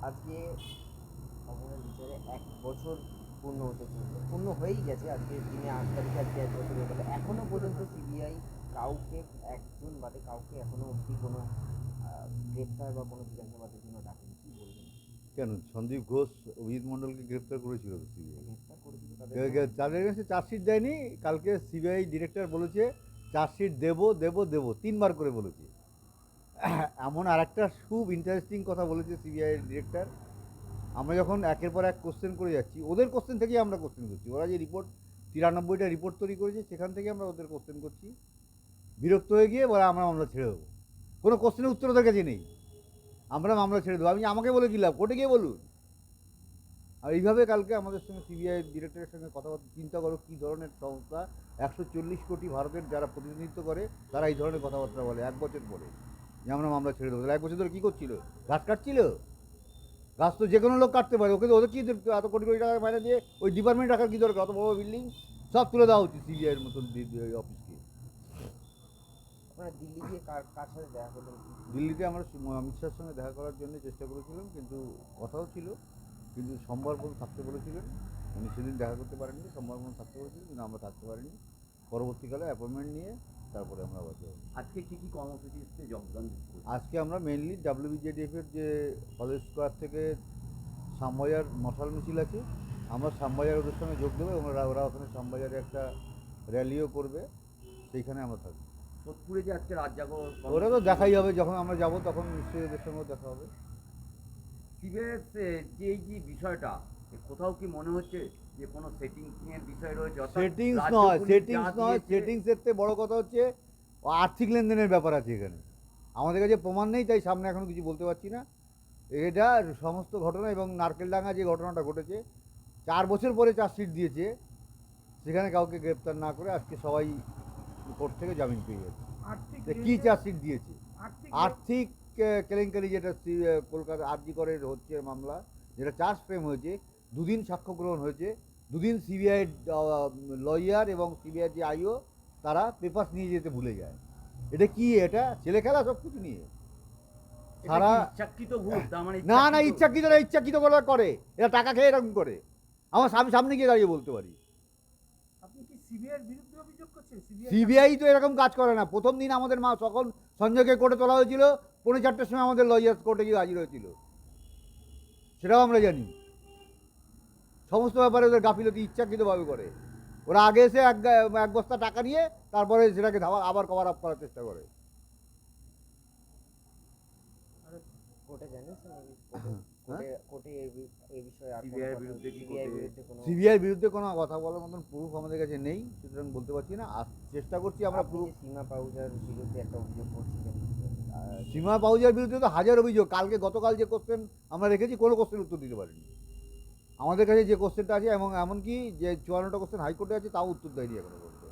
আজকে অপরাধ বিচারে 1 বছর পূর্ণ হয়েই গেছে। আজকে দিনে 8 তারিখে আজকে 1 বছর হয়ে গেল। এখনো পর্যন্ত সিবিআই কাউকে, একজন বাদে কাউকে এখনো অবধি কোনো গ্রেপ্তার বা কোনো জিজ্ঞাসাবাদের জন্য ডাকেনি। কি বলবেন? কেন সন্দীপ ঘোষ, অভিজিৎ মণ্ডলকে গ্রেপ্তার করেছিল তো সিবিআই। গ্রেপ্তার করেছিল তাদের কাছে চার্জশিট দেয়নি। কালকে সিবিআই ডিরেক্টর বলেছে চার্জশিট দেবো দেবো দেবো, 3বার করে বলেছে। এমন আর একটা খুব ইন্টারেস্টিং কথা বলেছে সিবিআই ডিরেক্টর, আমরা যখন একের পর এক কোশ্চেন করে যাচ্ছি, ওদের কোশ্চেন থেকেই আমরা কোশ্চেন করছি। ওরা যে রিপোর্ট 93টা রিপোর্ট তৈরি করেছে, সেখান থেকে আমরা ওদের কোশ্চেন করছি। বিরক্ত হয়ে গিয়ে বলে আমরা মামলা ছেড়ে দেবো। কোনো কোশ্চেনের উত্তর ওদের কাছে নেই, আমরা মামলা ছেড়ে দেবো। আমি আমাকে বলে কি লাভ, কোর্টে গিয়ে বলুন। আর এইভাবে কালকে আমাদের সঙ্গে সিবিআই ডিরেক্টরের সঙ্গে কথাবার্তা, চিন্তা করো কী ধরনের সংস্থা, 140 কোটি ভারতের যারা প্রতিনিধিত্ব করে তারা এই ধরনের কথাবার্তা বলে 1 বছর পরে যে আমরা মামলা ছেড়ে দেবো। তাহলে 1 বছর ধরে কী করছিল? গাছ কাটছিল? গাছ তো যে কোনো লোক কাটতে পারে, ওকে ওদের কি এত কোটি কোটি টাকা মাইনে দিয়ে ওই ডিপার্টমেন্ট রাখার কী দরকার? অত বড় বিল্ডিং সব তুলে দেওয়া উচিত সিবিআইয়ের মতন অফিসকে। আপনারা দিল্লি গিয়ে কার কার সাথে দেখা করলেন? দিল্লিতে আমরা অমিত শাহের সঙ্গে দেখা করার জন্য চেষ্টা করেছিলাম, কিন্তু কথাও ছিল, কিন্তু সোমবার পর্যন্ত থাকতে বলেছিলেন। উনি সেদিন দেখা করতে পারেননি, সোমবার পর্যন্ত থাকতে বলেছিলেন, কিন্তু আমরা থাকতে পারিনি। পরবর্তীকালে অ্যাপয়েন্টমেন্ট নিয়ে তারপরে আমরা আবার যাব। আজকে কি কি কর্মসূচিতে যোগদান করছেন? আজকে আমরা মেনলি WBJDF-এর যে কলেজ স্কোয়ার থেকে শ্যামবাজার মশাল মিছিল আছে, আমরা শ্যামবাজার ওদের সঙ্গে যোগ দেবো এবং ওরা ওখানে শ্যামবাজারে একটা র্যালিও করবে, সেইখানে আমরা থাকবো। সোদপুরে যে আজকে রাত জাগো ওরা তো দেখাই হবে, যখন আমরা যাব তখন নিশ্চয়ই ওদের সঙ্গেও দেখা হবে। সিবিএস যে এই যে বিষয়টা, কোথাও কি মনে হচ্ছে যে কোনো সেটিংসের বিষয় রয়েছে? সেটিংস নয়, সেটিংসের থেকে বড় কথা হচ্ছে আর্থিক লেনদেনের ব্যাপার আছে এখানে। আমাদের কাছে প্রমাণ নেই, তাই সামনে এখন কিছু বলতে পারছি না। এটা সমস্ত ঘটনা, এবং নারকেলডাঙ্গা যে ঘটনাটা ঘটেছে, 4 বছর পরে চার্জশিট দিয়েছে, সেখানে কাউকে গ্রেপ্তার না করে আজকে সবাই কোর্ট থেকে জামিন পেয়ে যাচ্ছে। কী চার্জশিট দিয়েছে? আর্থিক কেলেঙ্কারি, যেটা কলকাতা আরজি করের হচ্ছে মামলা, যেটা চার্জ ফ্রেম হয়েছে, 2 দিন সাক্ষ্য গ্রহণ হয়েছে, 2 দিন সিবিআই লয়ার এবং সিবিআই যে আইও তারা পেপার্স নিয়ে যেতে ভুলে যায়। এটা কি? এটা ছেলে খেলা সব কিছু নিয়ে সারা ইচ্ছাকৃত ভুল, তার মানে না না, ইচ্ছাকৃত করে। এরা টাকা খেয়ে এরকম করে। আমার সামনে গিয়ে দাঁড়িয়ে বলতে পারি। আপনি কি সিবিআইয়ের বিরুদ্ধে অভিযোগ করছেন? সিবিআই তো এরকম কাজ করে না। প্রথম দিন আমাদের তখন সঞ্জয়কে কোর্টে তোলা হয়েছিল, 4:45-র সময় আমাদের লয়ার কোর্টে গিয়ে হাজির হয়েছিল, সেটাও আমরা জানি। সমস্ত ব্যাপারে ওদের গাফিলতি ইচ্ছাকৃতভাবে করে। ওরা আগে এসে এক বস্তা টাকা নিয়ে তারপরে সেটাকে আবার কভার আপ করার চেষ্টা করে। কোর্টে জানিয়েছেন? কোর্টে এই বিষয়ে আর সিবিআইয়ের বিরুদ্ধে কি কোনো সিবিআইয়ের বিরুদ্ধে কোনো কথা বলার মতন প্রুফ আমাদের কাছে নেই, সুতরাং বলতে পারছি না। চেষ্টা করছি আমরা প্রুফ। সীমা পাহুজার বিরুদ্ধে একটা অভিযোগ করছিলেন। সীমা পাহুজার বিরুদ্ধে তো হাজার অভিযোগ। গতকাল যে কোশ্চেন আমরা রেখেছি, কোনো কোশ্চেন উত্তর দিতে পারিনি। আমাদের কাছে যে কোশ্চেনটা আছে, এবং এমনকি যে 54টা কোশ্চেন হাইকোর্টে আছে, তাও উত্তর দেয়নি এখনো পর্যন্ত।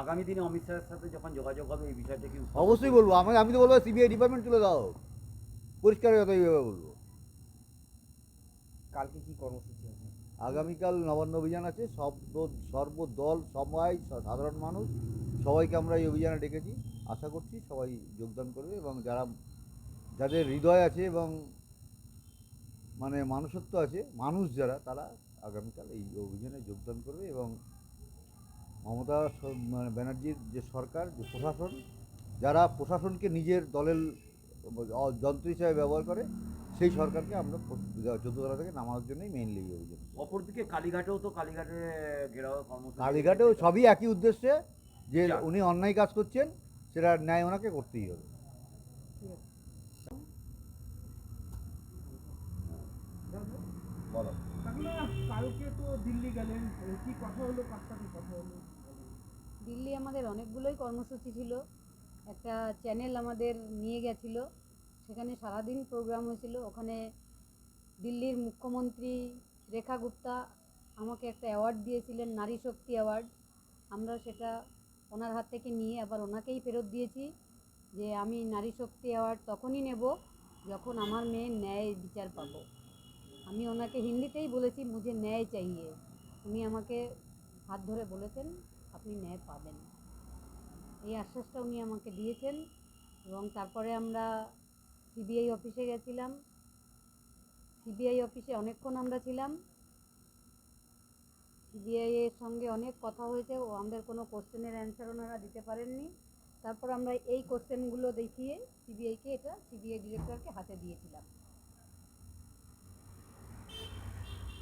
আগামী দিনে অমিত শাহের সাথে যখন যোগাযোগ হবে এই বিষয়টা কি? অবশ্যই বলবো। আমি তো বলবো সিবিআই ডিপার্টমেন্ট তুলে দাও, পরিষ্কার কথা এইভাবে বলবো। কালকে কি কর্মসূচি আছে? আগামীকাল নবান্ন অভিযান আছে। সর্বদল, সবাই, সাধারণ মানুষ সবাইকে আমরা এই অভিযানে ডেকেছি। আশা করছি সবাই যোগদান করবে, এবং যাদের হৃদয় আছে এবং মানে মানুষত্ব আছে, যারা, তারা আগামীকাল এই অভিযানে যোগদান করবে। এবং মমতা ব্যানার্জির যে সরকার, যে প্রশাসন, যারা প্রশাসনকে নিজের দলের যন্ত্র হিসাবে ব্যবহার করে, সেই সরকারকে আমরা 14তলা থেকে নামানোর জন্যই মেইনলি এই অভিযান। অপরদিকে কালীঘাটেও তো কালীঘাটে ঘেরাও কর্মসূচি, কালীঘাটেও সবই একই উদ্দেশ্যে, যে উনি অন্যায় কাজ করছেন, সেটা ন্যায় ওনাকে করতেই হবে। বলো। কালকে তো দিল্লি গেলেন, কি কথা হলো? কার সাথে কথা হলো? দিল্লি আমাদের অনেকগুলোই কর্মসূচি ছিল। একটা চ্যানেল আমাদের নিয়ে গেছিলো, সেখানে সারাদিন প্রোগ্রাম হয়েছিল। ওখানে দিল্লির মুখ্যমন্ত্রী রেখা গুপ্তা আমাকে একটা অ্যাওয়ার্ড দিয়েছিলেন, নারী শক্তি অ্যাওয়ার্ড। আমরা সেটা ওনার হাত থেকে নিয়ে আবার ওনাকেই ফেরত দিয়েছি, যে আমি নারী শক্তি অ্যাওয়ার্ড তখনই নেব যখন আমার মেয়ের ন্যায় বিচার পাবো। আমি ওনাকে হিন্দিতেই বলেছি, মুঝে ন্যায় চাইয়ে। উনি আমাকে হাত ধরে বলেছেন আপনি ন্যায় পাবেন, এই আশ্বাসটা উনি আমাকে দিয়েছেন। এবং তারপরে আমরা সিবিআই অফিসে গেছিলাম। সিবিআই অফিসে অনেকক্ষণ আমরা ছিলাম। সিবিআই এর সঙ্গে অনেক কথা হয়েছে, ও আমাদের কোনো কোশ্চেনের অ্যান্সার ওনারা দিতে পারেননি। তারপর আমরা এই কোশ্চেনগুলো দেখিয়ে সিবিআইকে এটা সিবিআই ডিরেক্টরকে হাতে দিয়েছিলাম।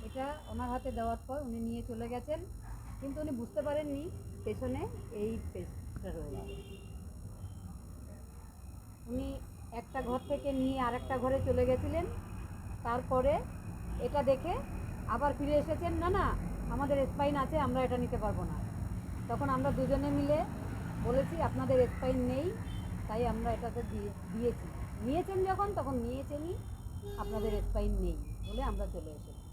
এটা ওনার হাতে দেওয়ার পর উনি নিয়ে চলে গেছেন, কিন্তু উনি বুঝতে পারেননি পেছনে এই পেজটা রয়েছে। উনি একটা ঘর থেকে নিয়ে আরেকটা ঘরে চলে গেছিলেন, তারপরে এটা দেখে আবার ফিরে এসেছেন, না না আমাদের স্পাইন আছে, আমরা এটা নিতে পারবো না। তখন আমরা দুজনে মিলে বলেছি আপনাদের স্পাইন নেই, তাই আমরা এটাতে দিয়েছি। নিয়েছেন যখন তখন নিয়েছেনই, আপনাদের স্পাইন নেই বলে আমরা চলে এসেছি।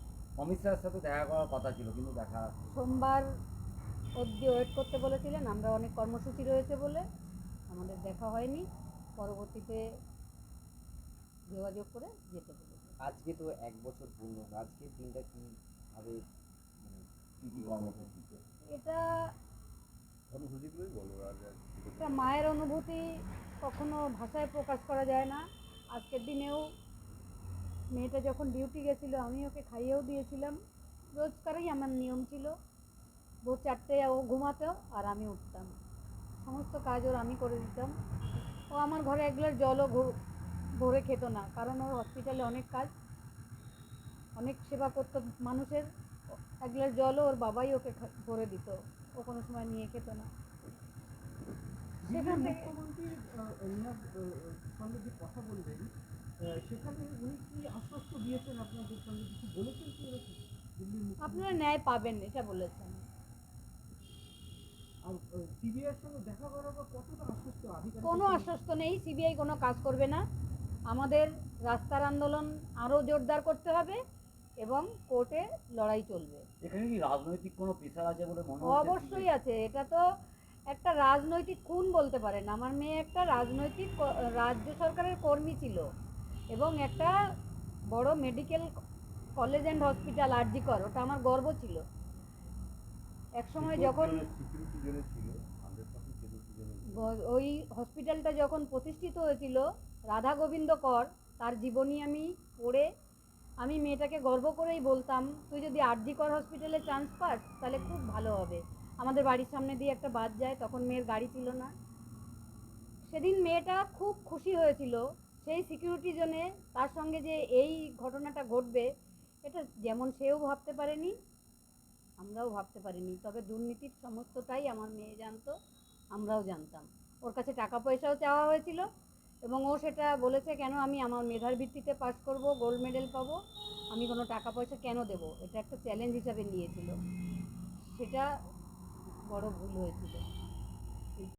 অমিত স্যারের সাথে দেখা করার কথা ছিল, কিন্তু দেখা সোমবার অবধি ওয়েট করতে বলেছিলেন, আমরা অনেক কর্মসূচি রয়েছে বলে আমাদের দেখা হয়নি। পরবর্তীতে যোগাযোগ করে যেতে বলেছে। আজকে তো 1 বছর পূর্ণ, আজকের দিনটা কীভাবে মানে কি কি কর্মসূচি? এটা একটা মায়ের অনুভূতি কখনো ভাষায় প্রকাশ করা যায় না। আজকের দিনেও মেয়েটা যখন ডিউটি গেছিলো আমি ওকে খাইয়েও দিয়েছিলাম। রোজকারই আমার নিয়ম ছিল, ভোর 4টায় ও ঘুমাতো আর আমি উঠতাম, সমস্ত কাজ ওর আমি করে দিতাম। ও আমার ঘরে এক গ্লাস জলও ভরে খেত না, কারণ ওর হসপিটালে অনেক কাজ, অনেক সেবা করতো মানুষের। এক গ্লাস জলও ওর বাবাই ওকে ভরে দিত, ও কোনো সময় নিয়ে খেত না। সেখান থেকে মুখ্যমন্ত্রী ওনার সঙ্গে যে কথা বললেন, সেখানে উনি কি আশ্বস্ত দিয়েছেন আপনাদের সঙ্গে, কিছু বলেছেন কি এরকম? দিল্লির মুখ্যমন্ত্রী আপনারা ন্যায় পাবেন এটা বলেছেন। আর সিবিআইয়ের সঙ্গে দেখা করার পর কতটা আশ্বস্ত আধিকারিক? কোনো আশ্বস্ত নেই, সিবিআই কোনো কাজ করবে না। আমাদের রাস্তার আন্দোলন আরও জোরদার করতে হবে এবং কোর্টে লড়াই চলবে। এখানে কি রাজনৈতিক কোনো প্রেশার আছে বলে মনে হচ্ছে? অবশ্যই আছে, এটা তো একটা রাজনৈতিক খুন বলতে পারেন। আমার মেয়ে একটা রাজনৈতিক রাজ্য সরকারের কর্মী ছিল এবং একটা বড় medical college and hospital RG Kar, ওটা আমার গর্ব ছিল। একসময় যখন ওই হসপিটালটা যখন প্রতিষ্ঠিত হয়েছিল, রাধা গোবিন্দ কর তার জীবনী আমি পড়ে আমি মেয়েটাকে গর্ব করেই বলতাম, তুই যদি আরজিকর হসপিটালে চান্স পাস তাহলে খুব ভালো হবে। আমাদের বাড়ির সামনে দিয়ে একটা বাস যায়, তখন মেয়ের গাড়ি ছিল না। সেদিন মেয়েটা খুব খুশি হয়েছিল, সেই সিকিউরিটি জোনে তার সঙ্গে যে এই ঘটনাটা ঘটবে এটা যেমন সেও ভাবতে পারেনি, আমরাও ভাবতে পারিনি। তবে দুর্নীতির সমস্তটাই আমার মেয়ে জানতো, আমরাও জানতাম। ওর কাছে টাকা পয়সাও চাওয়া হয়েছিল এবং ও সেটা বলেছে, কেন আমি আমার মেধার ভিত্তিতে পাস করব, গোল্ড মেডেল পাবো, আমি কোনো টাকা পয়সা কেন দেবো, এটা একটা চ্যালেঞ্জ হিসাবে নিয়েছিল। সেটা বড় ভুল হয়েছিল।